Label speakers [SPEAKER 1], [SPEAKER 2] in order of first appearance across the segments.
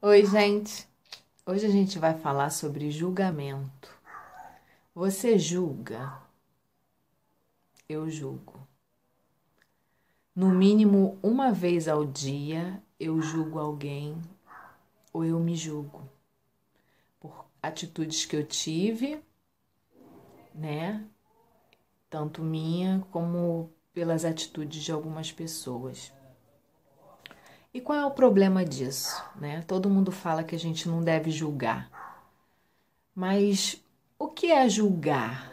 [SPEAKER 1] Oi, gente. Hoje a gente vai falar sobre julgamento. Você julga? Eu julgo. No mínimo uma vez ao dia eu julgo alguém ou eu me julgo por atitudes que eu tive, né? Tanto minha como pelas atitudes de algumas pessoas. E qual é o problema disso, né? Todo mundo fala que a gente não deve julgar. Mas o que é julgar?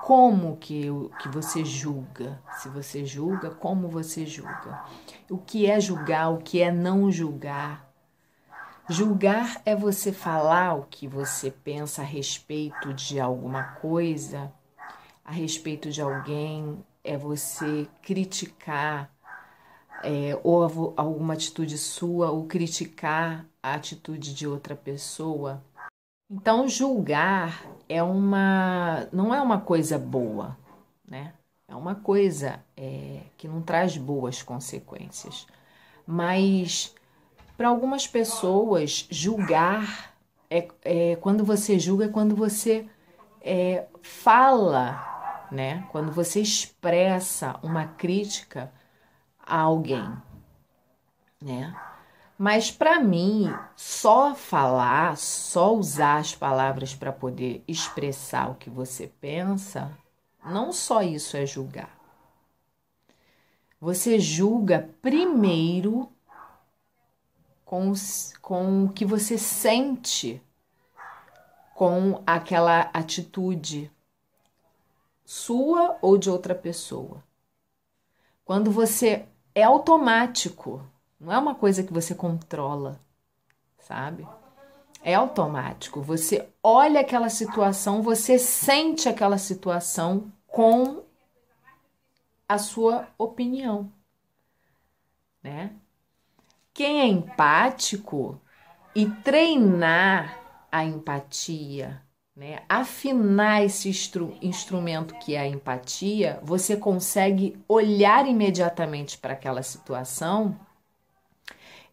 [SPEAKER 1] Como que você julga? Se você julga, como você julga? O que é julgar? O que é não julgar? Julgar é você falar o que você pensa a respeito de alguma coisa, a respeito de alguém, é você criticar ou alguma atitude sua, ou criticar a atitude de outra pessoa. Então, julgar não é uma coisa boa, né? É uma coisa que não traz boas consequências. Mas, para algumas pessoas, julgar quando você julga, é quando você fala, né? Quando você expressa uma crítica a alguém, né? Mas para mim, só falar, só usar as palavras para poder expressar o que você pensa, não só isso é julgar. Você julga primeiro com o que você sente com aquela atitude sua ou de outra pessoa. Quando você é automático, não é uma coisa que você controla, sabe? É automático. Você olha aquela situação, você sente aquela situação com a sua opinião, né? Quem é empático e treinar a empatia, né? Afinar esse instrumento que é a empatia, você consegue olhar imediatamente para aquela situação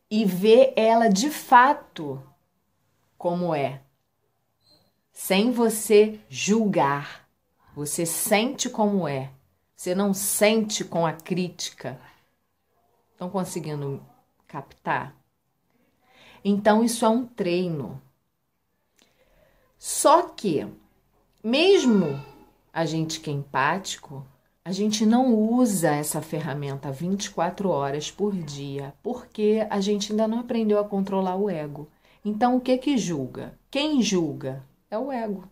[SPEAKER 1] e ver ela de fato como é, sem você julgar. Você sente como é. Você não sente com a crítica. Estão conseguindo captar? Então, isso é um treino. Só que, mesmo a gente que é empático, a gente não usa essa ferramenta 24 horas por dia, porque a gente ainda não aprendeu a controlar o ego. Então, o que julga? Quem julga? É o ego.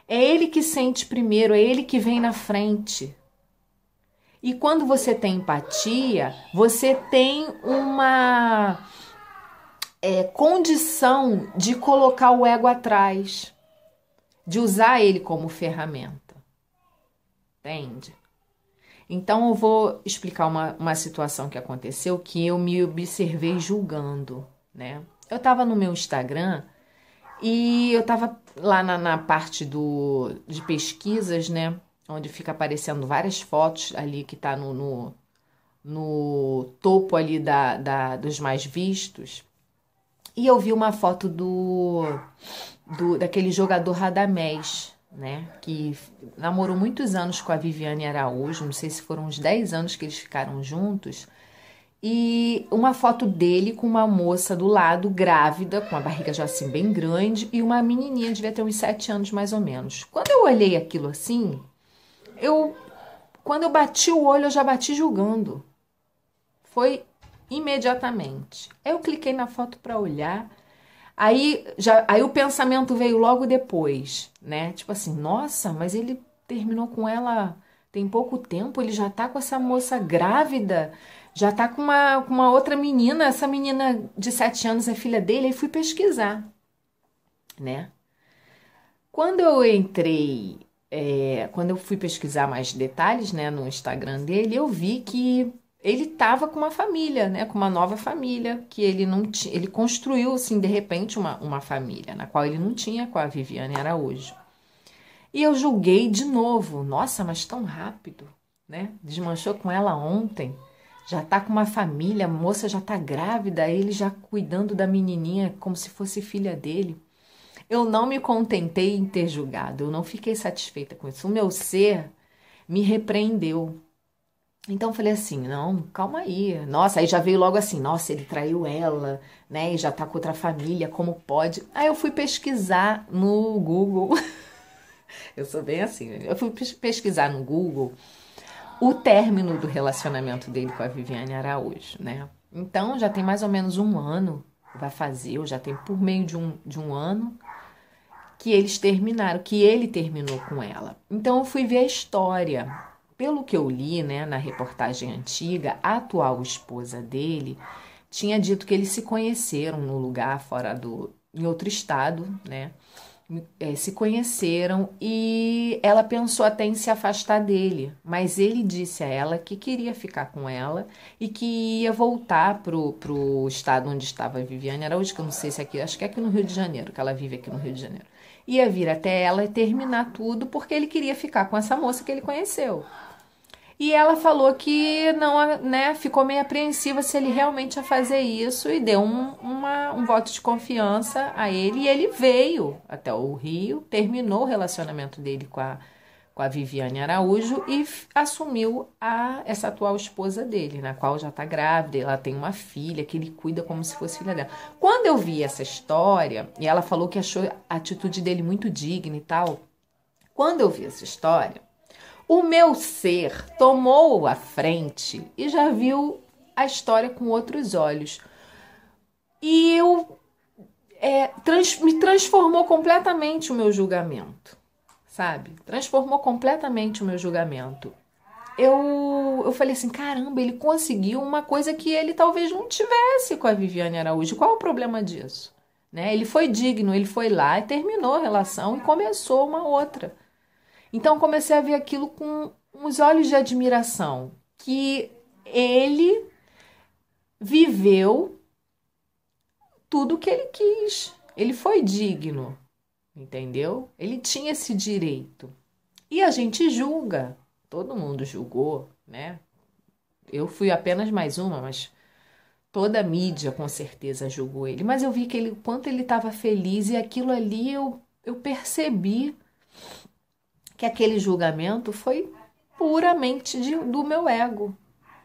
[SPEAKER 1] É ele que sente primeiro, é ele que vem na frente. E quando você tem empatia, você tem uma condição de colocar o ego atrás, de usar ele como ferramenta. Entende? Então eu vou explicar uma situação que aconteceu que eu me observei julgando, né? Eu estava no meu Instagram e eu estava lá na parte de pesquisas, né? Onde fica aparecendo várias fotos ali que tá no topo ali dos mais vistos. E eu vi uma foto daquele jogador Radamés, né? Que namorou muitos anos com a Viviane Araújo. Não sei se foram uns 10 anos que eles ficaram juntos. E uma foto dele com uma moça do lado, grávida, com a barriga já assim bem grande, e uma menininha, devia ter uns 7 anos mais ou menos. Quando eu olhei aquilo assim, quando eu bati o olho, eu já bati julgando. Foi imediatamente. Eu cliquei na foto para olhar, aí o pensamento veio logo depois, né? Tipo assim, nossa, mas ele terminou com ela tem pouco tempo, ele já tá com essa moça grávida, já tá com uma outra menina, essa menina de 7 anos é filha dele, aí fui pesquisar, né? Quando eu entrei, quando eu fui pesquisar mais detalhes, né, no Instagram dele, eu vi que ele estava com uma família, né, com uma nova família, que ele não tinha, ele construiu, assim, de repente, uma família, na qual ele não tinha com a Viviane Araújo. E eu julguei de novo, nossa, mas tão rápido, né? Desmanchou com ela ontem. já tá com uma família, a moça já tá grávida, ele já cuidando da menininha como se fosse filha dele. Eu não me contentei em ter julgado, eu não fiquei satisfeita com isso. O meu ser me repreendeu. Então eu falei assim, não, calma aí. Nossa, aí já veio logo assim, nossa, ele traiu ela, né? E já tá com outra família, como pode? Aí eu fui pesquisar no Google. Eu sou bem assim, eu fui pesquisar no Google o término do relacionamento dele com a Viviane Araújo, né? Então já tem mais ou menos um ano, vai fazer, ou já tem por meio de um ano que eles terminaram, que ele terminou com ela. Então eu fui ver a história. Pelo que eu li, né, na reportagem antiga, a atual esposa dele tinha dito que eles se conheceram no lugar fora em outro estado, né? Se conheceram e ela pensou até em se afastar dele, mas ele disse a ela que queria ficar com ela e que ia voltar pro estado onde estava a Viviane Araújo, que eu não sei se é aqui, acho que é aqui no Rio de Janeiro, que ela vive aqui no Rio de Janeiro. Ia vir até ela e terminar tudo porque ele queria ficar com essa moça que ele conheceu. E ela falou que não, né, ficou meio apreensiva se ele realmente ia fazer isso e deu um voto de confiança a ele. E ele veio até o Rio, terminou o relacionamento dele com a Viviane Araújo e assumiu essa atual esposa dele, na qual já está grávida. Ela tem uma filha que ele cuida como se fosse filha dela. Quando eu vi essa história, e ela falou que achou a atitude dele muito digna e tal, quando eu vi essa história, o meu ser tomou a frente e já viu a história com outros olhos. E me transformou completamente o meu julgamento, sabe? Transformou completamente o meu julgamento. Eu falei assim, caramba, ele conseguiu uma coisa que ele talvez não tivesse com a Viviane Araújo. Qual é o problema disso? Né? Ele foi digno, ele foi lá e terminou a relação e começou uma outra. Então comecei a ver aquilo com uns olhos de admiração, que ele viveu tudo o que ele quis. Ele foi digno, entendeu? Ele tinha esse direito. E a gente julga, todo mundo julgou, né? Eu fui apenas mais uma, mas toda a mídia com certeza julgou ele. Mas eu vi que o quanto ele estava feliz e aquilo ali eu percebi que aquele julgamento foi puramente do meu ego,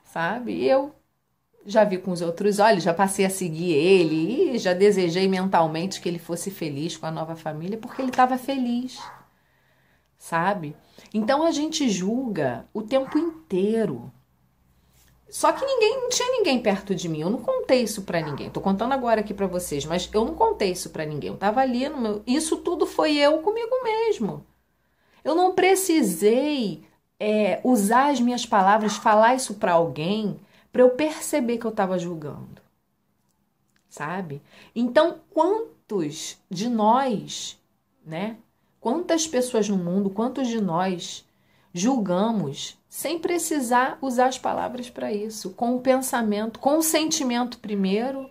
[SPEAKER 1] sabe? E eu já vi com os outros olhos, já passei a seguir ele e já desejei mentalmente que ele fosse feliz com a nova família, porque ele estava feliz, sabe? Então a gente julga o tempo inteiro. Só que não tinha ninguém perto de mim. Eu não contei isso pra ninguém. Tô contando agora aqui pra vocês, mas eu não contei isso pra ninguém. Eu tava ali isso tudo foi eu comigo mesmo. Eu não precisei usar as minhas palavras, falar isso para alguém, para eu perceber que eu estava julgando, sabe? Então, quantos de nós, né? Quantas pessoas no mundo, quantos de nós julgamos sem precisar usar as palavras para isso, com o pensamento, com o sentimento primeiro,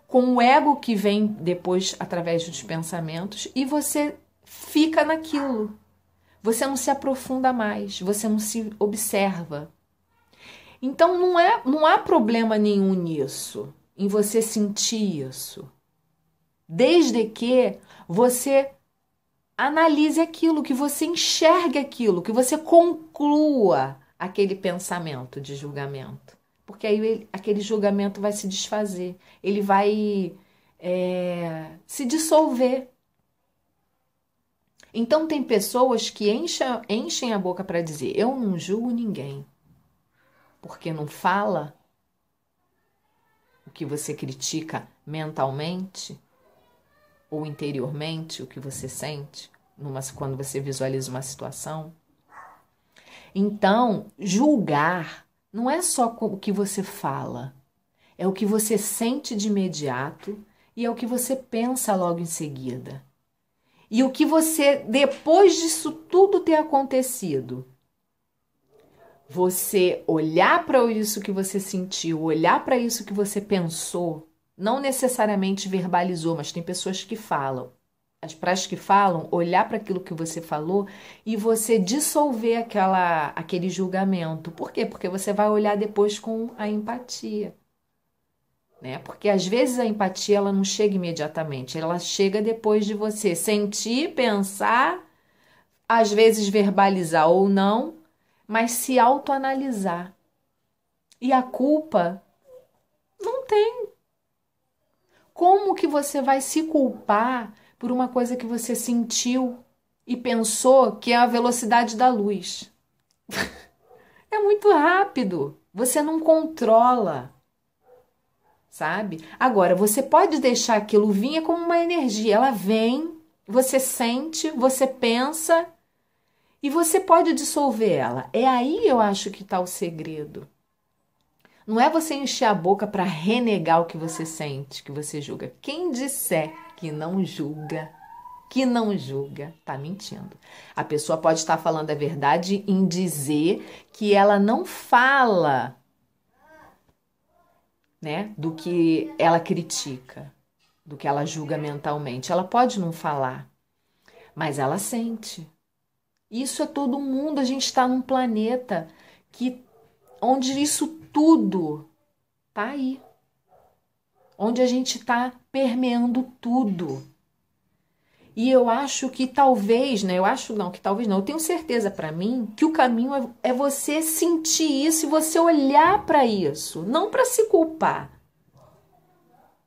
[SPEAKER 1] com o ego que vem depois através dos pensamentos, e você fica naquilo. Você não se aprofunda mais, você não se observa. Então não há problema nenhum nisso, em você sentir isso. Desde que você analise aquilo, que você enxergue aquilo, que você conclua aquele pensamento de julgamento. Porque aí aquele julgamento vai se desfazer, ele vai se dissolver. Então tem pessoas que enchem a boca para dizer, eu não julgo ninguém, porque não fala o que você critica mentalmente ou interiormente, o que você sente quando você visualiza uma situação. Então, julgar não é só o que você fala, é o que você sente de imediato e é o que você pensa logo em seguida. E o que você, depois disso tudo ter acontecido, você olhar para isso que você sentiu, olhar para isso que você pensou, não necessariamente verbalizou, mas tem pessoas que falam. as práticas que falam, olhar para aquilo que você falou e você dissolver aquele julgamento. Por quê? Porque você vai olhar depois com a empatia. Né? Porque às vezes a empatia ela não chega imediatamente, ela chega depois de você sentir, pensar, às vezes verbalizar ou não, mas se autoanalisar. E a culpa não tem. Como que você vai se culpar por uma coisa que você sentiu e pensou que é a velocidade da luz? É muito rápido. Você não controla, sabe? Agora, você pode deixar aquilo vir como uma energia. Ela vem, você sente, você pensa e você pode dissolver ela. É aí eu acho que está o segredo. Não é você encher a boca para renegar o que você sente, que você julga. Quem disser que não julga, tá mentindo. A pessoa pode estar falando a verdade em dizer que ela não fala, né, do que ela critica, do que ela julga mentalmente. Ela pode não falar, mas ela sente. Isso é todo mundo. A gente está num planeta onde isso tudo tá aí. Onde a gente está permeando tudo. E eu acho que talvez, né? Eu tenho certeza para mim que o caminho é você sentir isso e você olhar para isso, não para se culpar,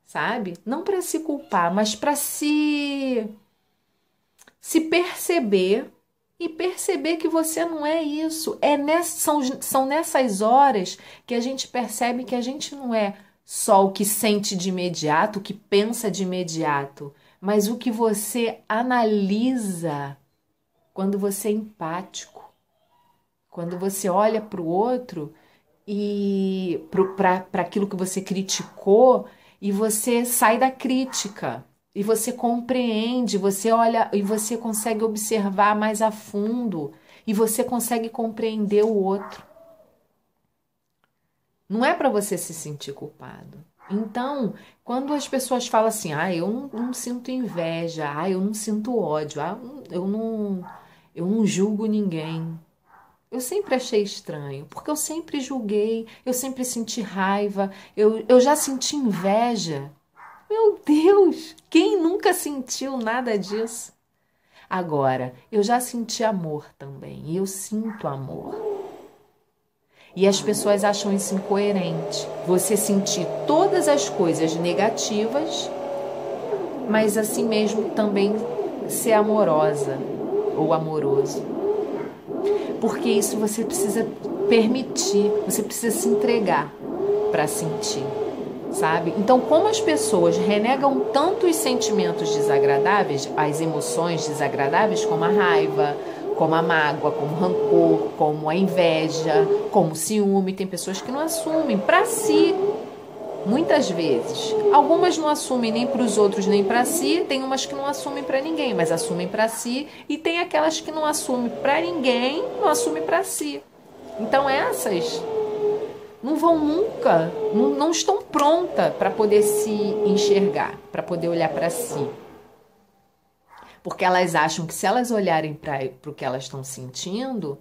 [SPEAKER 1] sabe? Não para se culpar, mas para se perceber e perceber que você não é isso. São nessas horas que a gente percebe que a gente não é só o que sente de imediato, o que pensa de imediato, mas o que você analisa quando você é empático, quando você olha para o outro e para aquilo que você criticou e você sai da crítica e você compreende, você olha e você consegue observar mais a fundo e você consegue compreender o outro. Não é para você se sentir culpado. Então, quando as pessoas falam assim, eu não sinto inveja, eu não sinto ódio, eu não julgo ninguém. Eu sempre achei estranho, porque eu sempre julguei, eu sempre senti raiva, eu já senti inveja. Meu Deus, quem nunca sentiu nada disso? Agora, eu já senti amor também, e eu sinto amor. E as pessoas acham isso incoerente. Você sentir todas as coisas negativas, mas assim mesmo também ser amorosa ou amoroso. Porque isso você precisa permitir, você precisa se entregar para sentir, sabe? Então, como as pessoas renegam tanto os sentimentos desagradáveis, as emoções desagradáveis, como a raiva, como a mágoa, como o rancor, como a inveja, como o ciúme. Tem pessoas que não assumem para si, muitas vezes. Algumas não assumem nem para os outros, nem para si. Tem umas que não assumem para ninguém, mas assumem para si. E tem aquelas que não assumem para ninguém, não assumem para si. Então essas não vão nunca, não estão prontas para poder se enxergar, para poder olhar para si. Porque elas acham que se elas olharem para o que elas estão sentindo,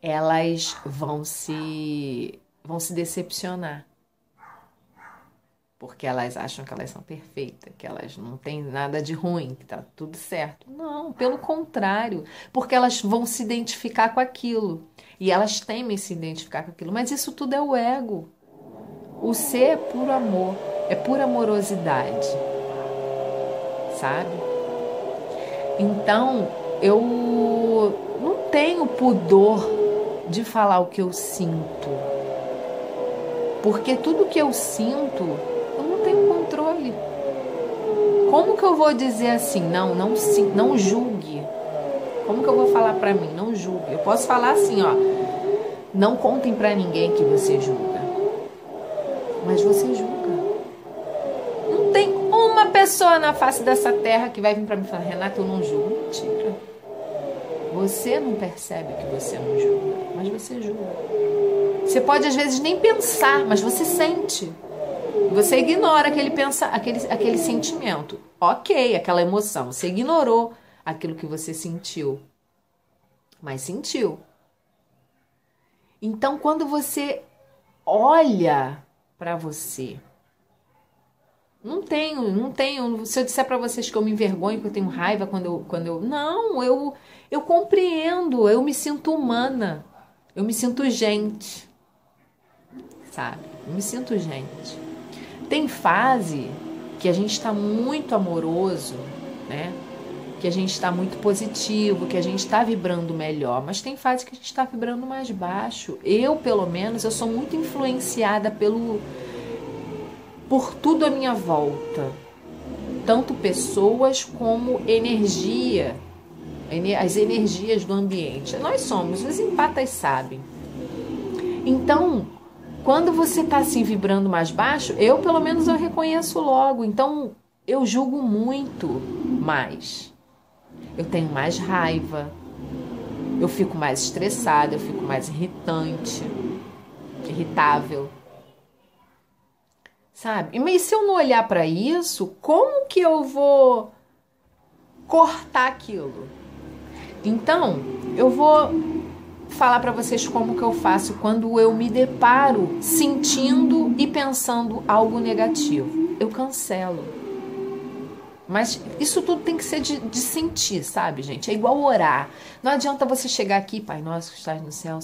[SPEAKER 1] elas vão se decepcionar. Porque elas acham que elas são perfeitas, que elas não têm nada de ruim, que tá tudo certo. Não, pelo contrário. Porque elas vão se identificar com aquilo. E elas temem se identificar com aquilo. Mas isso tudo é o ego. O ser é puro amor, é pura amorosidade. Sabe? Então, eu não tenho pudor de falar o que eu sinto. Porque tudo que eu sinto, eu não tenho controle. Como que eu vou dizer assim, não julgue? Como que eu vou falar pra mim, não julgue? Eu posso falar assim, não contem pra ninguém que você julga. Mas você julga. Não tem uma pessoa na face dessa terra que vai vir pra mim e falar, Renata, eu não julgo. Mentira. Você não percebe que você não julga, mas você julga. Você pode às vezes nem pensar, mas você sente. Você ignora aquele sentimento. Ok, aquela emoção. Você ignorou aquilo que você sentiu. Mas sentiu. Então, quando você olha para você, não tenho. Se eu disser para vocês que eu me envergonho, que eu tenho raiva não, eu compreendo, eu me sinto humana, eu me sinto gente, sabe? Eu me sinto gente. Tem fase que a gente está muito amoroso, né? Que a gente está muito positivo, que a gente está vibrando melhor, mas tem fase que a gente está vibrando mais baixo. Eu, pelo menos, eu sou muito influenciada por tudo à minha volta, tanto pessoas como energia, as energias do ambiente. Nós somos, os empatas sabem. Então, quando você está assim vibrando mais baixo, eu pelo menos eu reconheço logo. Então, eu julgo muito mais. Eu tenho mais raiva, eu fico mais estressada, eu fico mais irritável. Sabe? Mas se eu não olhar para isso, como que eu vou cortar aquilo? Então, eu vou falar para vocês como que eu faço quando eu me deparo sentindo e pensando algo negativo. Eu cancelo. Mas isso tudo tem que ser de sentir, sabe, gente? É igual orar. Não adianta você chegar aqui, Pai nosso que estás no céu,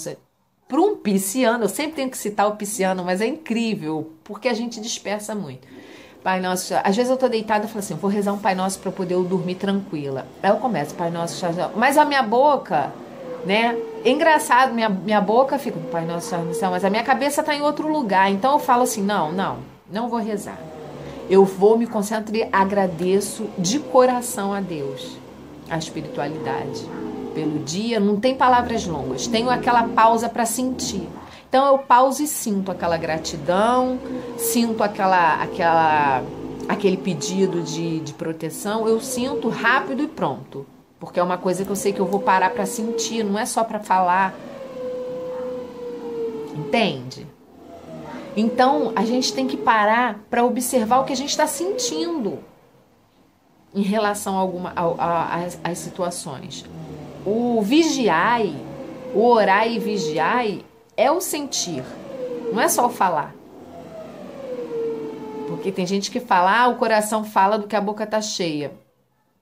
[SPEAKER 1] para um pisciano, eu sempre tenho que citar o pisciano, mas é incrível, porque a gente dispersa muito. Pai nosso, às vezes eu tô deitada e falo assim, vou rezar um Pai Nosso para poder eu dormir tranquila. Aí eu começo, Pai Nosso, mas a minha boca, né? É engraçado, minha boca fica, Pai Nosso, no céu, mas a minha cabeça tá em outro lugar. Então eu falo assim, não vou rezar. Eu vou, me concentro e agradeço de coração a Deus, a espiritualidade. Pelo dia, não tem palavras longas, tenho aquela pausa para sentir. Então eu pauso e sinto aquela gratidão, sinto aquele pedido de proteção, eu sinto rápido e pronto. Porque é uma coisa que eu sei que eu vou parar para sentir, não é só para falar. Entende? Então a gente tem que parar para observar o que a gente está sentindo em relação às situações. O vigiai, o orai e vigiai é o sentir, não é só o falar. Porque tem gente que fala, o coração fala do que a boca tá cheia.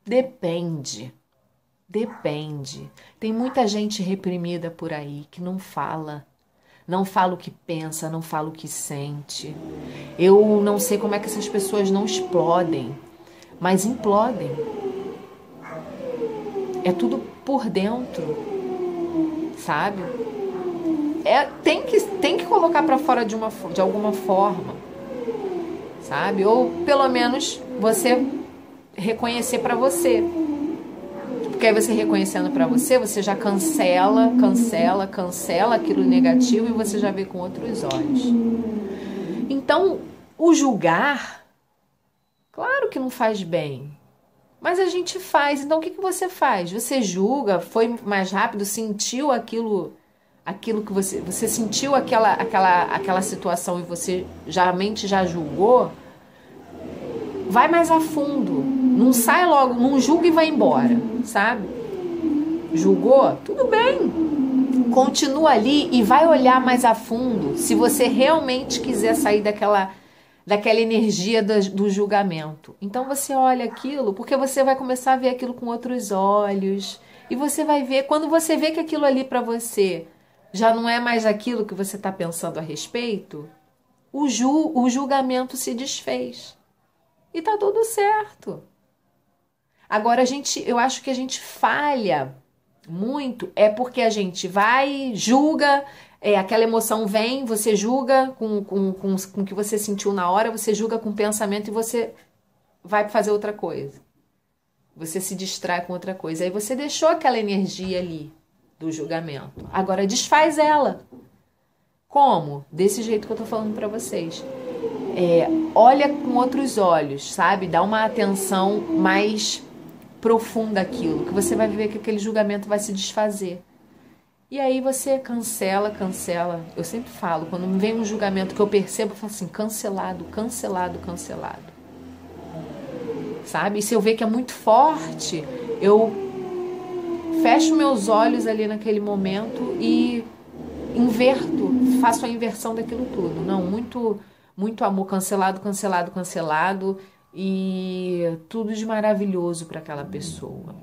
[SPEAKER 1] Depende. Tem muita gente reprimida por aí que não fala. Não fala o que pensa, não fala o que sente. Eu não sei como é que essas pessoas não explodem, mas implodem. É tudo por dentro, sabe? Tem que colocar para fora de alguma forma, sabe? Ou pelo menos você reconhecer para você. Porque aí você reconhecendo para você, você já cancela aquilo negativo e você já vê com outros olhos. Então, o julgar, claro que não faz bem, mas a gente faz. Então, o que você faz? Você julga, foi mais rápido, sentiu aquilo que você sentiu aquela situação e a mente já julgou, vai mais a fundo. Não sai logo, não julga e vai embora, sabe? Julgou? Tudo bem. Continua ali e vai olhar mais a fundo se você realmente quiser sair daquela energia do julgamento. Então você olha aquilo, porque você vai começar a ver aquilo com outros olhos. E você vai ver, quando você vê que aquilo ali para você já não é mais aquilo que você está pensando a respeito, o julgamento se desfez. E tá tudo certo. Agora eu acho que a gente falha muito, porque a gente vai, julga, aquela emoção vem, você julga com o que você sentiu na hora, você julga com o pensamento e você vai fazer outra coisa. Você se distrai com outra coisa. Aí você deixou aquela energia ali do julgamento. Agora desfaz ela. Como? Desse jeito que eu tô falando pra vocês. Olha com outros olhos, sabe? Dá uma atenção mais profunda àquilo, que você vai ver que aquele julgamento vai se desfazer. E aí você cancela. Eu sempre falo, quando me vem um julgamento que eu percebo, eu falo assim, cancelado. Sabe? E se eu ver que é muito forte, eu fecho meus olhos ali naquele momento e inverto, faço a inversão daquilo tudo. Não, muito amor, cancelado e tudo de maravilhoso para aquela pessoa,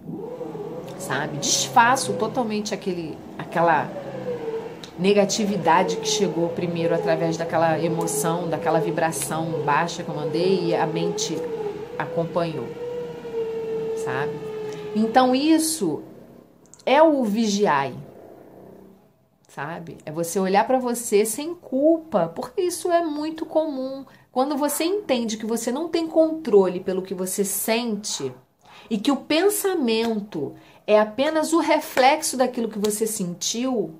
[SPEAKER 1] sabe? Desfaço totalmente aquela negatividade que chegou primeiro através daquela emoção, daquela vibração baixa que eu mandei e a mente acompanhou, sabe? Então isso é o vigiai, sabe? É você olhar para você sem culpa, porque isso é muito comum. Quando você entende que você não tem controle pelo que você sente e que o pensamento é apenas o reflexo daquilo que você sentiu,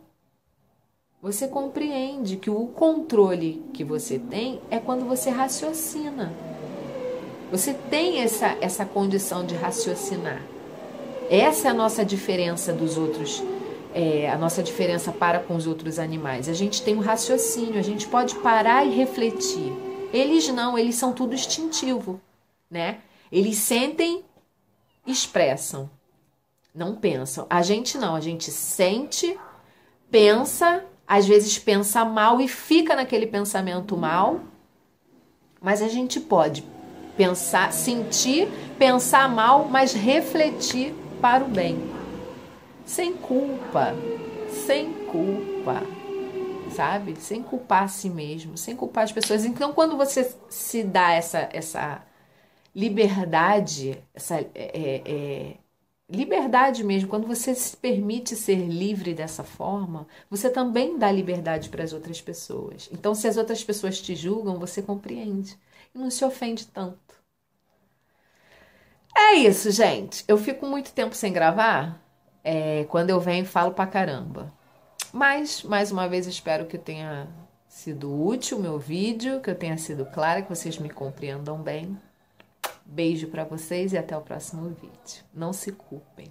[SPEAKER 1] você compreende que o controle que você tem é quando você raciocina. Você tem essa condição de raciocinar. Essa é a nossa diferença dos outros, a nossa diferença para com os outros animais. A gente tem um raciocínio, a gente pode parar e refletir. Eles não, eles são tudo instintivo, né? Eles sentem, expressam, não pensam. A gente não, a gente sente, pensa, às vezes pensa mal e fica naquele pensamento mal, mas a gente pode pensar, sentir, pensar mal, mas refletir para o bem. Sem culpa, sabe? Sem culpar a si mesmo, sem culpar as pessoas. Então, quando você se dá essa liberdade, liberdade mesmo, quando você se permite ser livre dessa forma, você também dá liberdade para as outras pessoas. Então, se as outras pessoas te julgam, você compreende e não se ofende tanto. É isso, gente. Eu fico muito tempo sem gravar. Quando eu venho, falo pra caramba. Mas, mais uma vez, espero que tenha sido útil o meu vídeo, que eu tenha sido clara, que vocês me compreendam bem. Beijo pra vocês e até o próximo vídeo. Não se culpem.